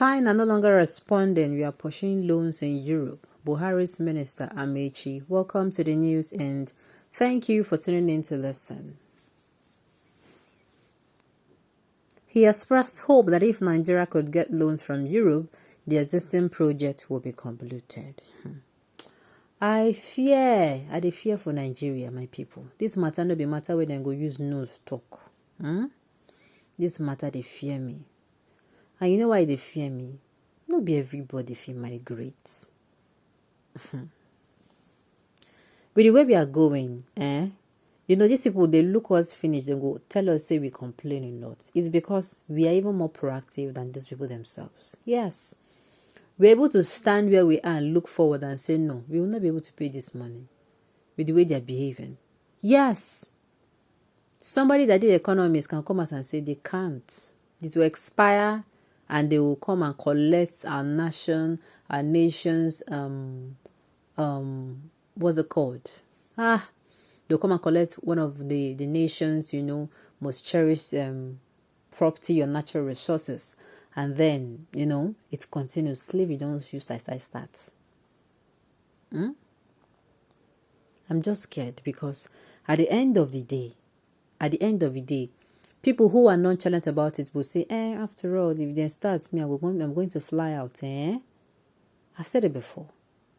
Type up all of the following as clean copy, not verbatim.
China no longer responding. We are pushing loans in Europe. Buhari's Minister Ameachi, welcome to the news and thank you for tuning in to listen. He expressed hope that if Nigeria could get loans from Europe, the existing project will be completed. I fear for Nigeria, my people. This matter no be matter where they go use nose talk. This matter they fear me. And you know why they fear me? No be everybody feel migrate. With the way we are going, you know, these people, they look us finish, they go tell us, say we complain a lot. It's because we are even more proactive than these people themselves. Yes. We're able to stand where we are and look forward and say, no, we will not be able to pay this money with the way they're behaving. Yes. Somebody that did economics can come out and say they can't. It will expire and they will come and collect our nation's, what's it called? They'll come and collect one of the nation's, you know, most cherished property or natural resources. And then, you know, it continues. Slavery don't use start. I'm just scared because at the end of the day, people who are nonchalant about it will say, after all, if they start me, I'm going to fly out. I've said it before,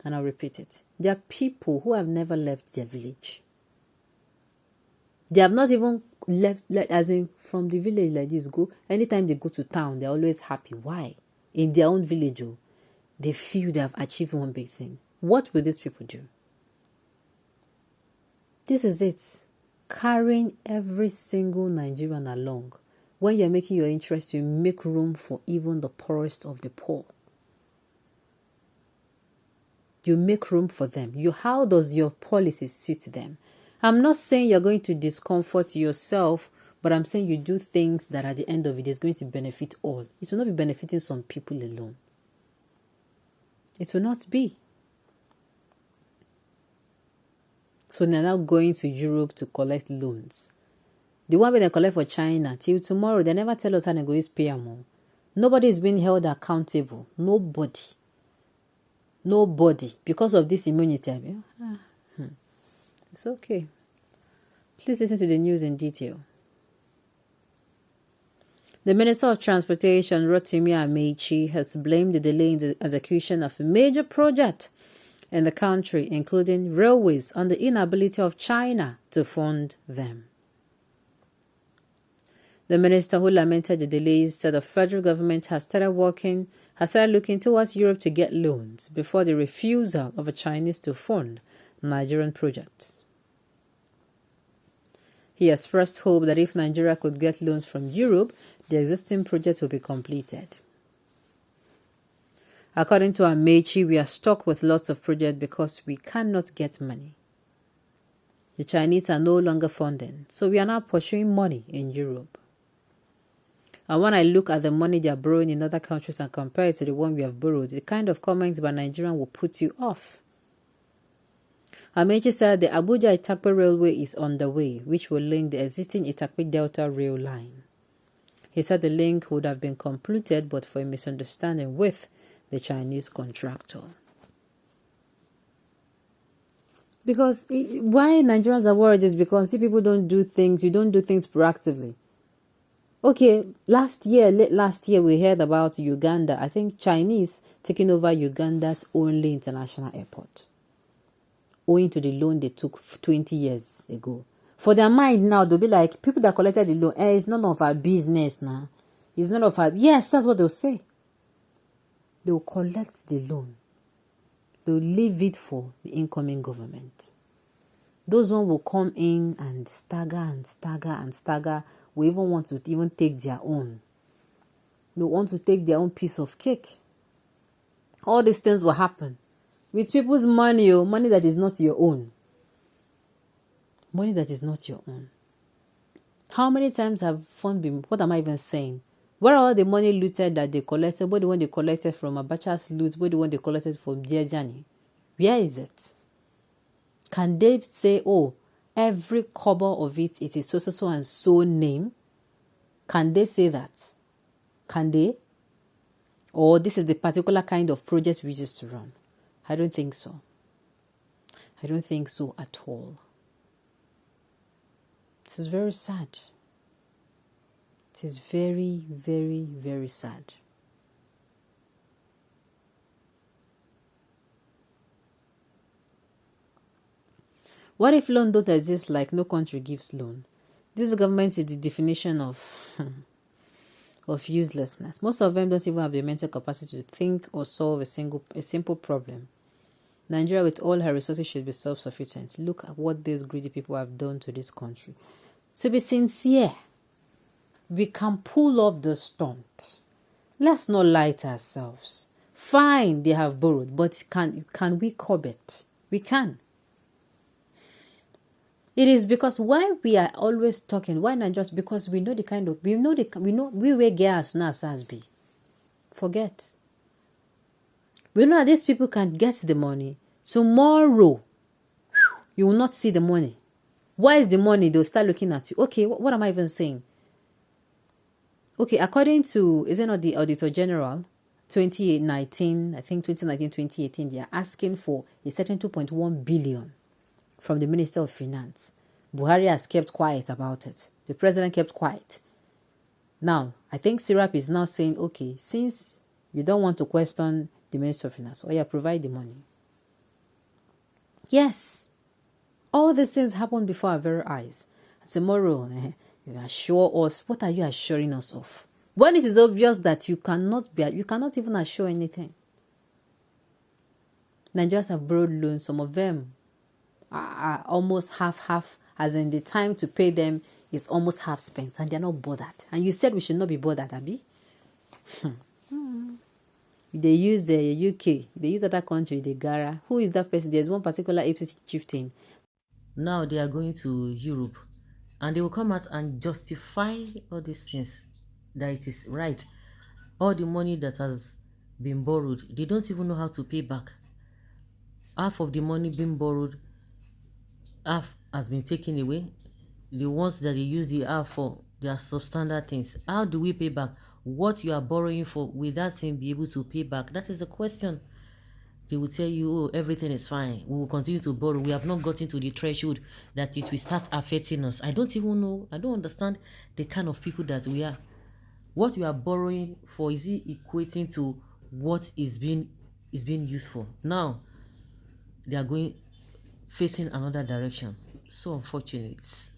and I'll repeat it. There are people who have never left their village. They have not even left, as in from the village like this. Anytime they go to town, they're always happy. Why? In their own village, they feel they have achieved one big thing. What will these people do? This is it. Carrying every single Nigerian along. When you're making your interest, you make room for even the poorest of the poor. You make room for them. How does your policy suit them? I'm not saying you're going to discomfort yourself, but I'm saying you do things that at the end of it is going to benefit all. It will not be benefiting some people alone. It will not be. So they're now going to Europe to collect loans. The one where they collect for China, till tomorrow, they never tell us how they go use pay more. Nobody is being held accountable. Nobody. Because of this immunity. It's okay. Please listen to the news in detail. The Minister of Transportation, Rotimi Ameachi, has blamed the delay in the execution of a major project in the country, including railways, on the inability of China to fund them. The minister, who lamented the delays, said the federal government has started looking towards Europe to get loans before the refusal of a Chinese to fund Nigerian projects. He expressed hope that if Nigeria could get loans from Europe, the existing project will be completed. According to Ameachi, we are stuck with lots of projects because we cannot get money. The Chinese are no longer funding, so we are now pursuing money in Europe. And when I look at the money they are borrowing in other countries and compare it to the one we have borrowed, the kind of comments by Nigerian will put you off. Ameachi said the Abuja-Itakpe Railway is on the way, which will link the existing Itakpe Delta rail line. He said the link would have been completed but for a misunderstanding with the Chinese contractor. Because why Nigerians are worried is because people don't do things, you don't do things proactively. Okay, late last year we heard about Uganda. I think Chinese taking over Uganda's only international airport, owing to the loan they took 20 years ago. For their mind now, they'll be like, people that collected the loan, it's none of our business now. It's none of our... Yes, that's what they'll say. They'll collect the loan. They'll leave it for the incoming government. Those ones will come in and stagger. We even want to even take their own. They want to take their own piece of cake. All these things will happen. With people's money, money that is not your own. Money that is not your own. How many times have funds been... What am I even saying? Where are all the money looted that they collected? What the one they collected from Abacha's loot? What the one they collected from Diazani? Where is it? Can they say, every kobo of it is so and so name? Can they say that? Can they? or this is the particular kind of project we used to run. I don't think so. I don't think so at all. It is very sad. It is very, very, very sad. What if loan don't exist, like no country gives loan? This government is the definition of uselessness. Most of them don't even have the mental capacity to think or solve a simple problem. Nigeria, with all her resources, should be self-sufficient. Look at what these greedy people have done to this country. To be sincere, we can pull off the stunt. Let's not lie to ourselves. Fine, they have borrowed, but can we curb it? We can. It is because why we are always talking, why not just because we know the kind of, we know we will get as now as be. Forget. We know that these people can get the money. Tomorrow, you will not see the money. Why is the money? They'll start looking at you. Okay, what am I even saying? Okay, according to, is it not the Auditor General, 2019, I think 2019, 2018, they are asking for a certain 2.1 billion from the Minister of Finance. Buhari has kept quiet about it. The president kept quiet. Now, I think Syrup is now saying, okay, since you don't want to question the Minister of Finance, or you provide the money. Yes, all these things happen before our very eyes. Tomorrow, you assure us. What are you assuring us of? When it is obvious that you cannot even assure anything. Nigerians have borrowed loans. Some of them are almost half, as in the time to pay them is almost half spent, and they're not bothered. And you said we should not be bothered, Abi? They use the UK, they use other country, the Gara. Who is that person? There's one particular APC chieftain. Now they are going to Europe, and they will come out and justify all these things, that it is right. All the money that has been borrowed, they don't even know how to pay back. Half of the money being borrowed, half has been taken away. The ones that they use the half for, they are substandard things. How do we pay back what you are borrowing for? Will that thing be able to pay back? That is the question. They will tell you, oh, everything is fine. We will continue to borrow. We have not gotten to the threshold that it will start affecting us. I don't even know. I don't understand the kind of people that we are. What you are borrowing for, is it equating to what is being used for? Now, they are facing another direction. So unfortunate.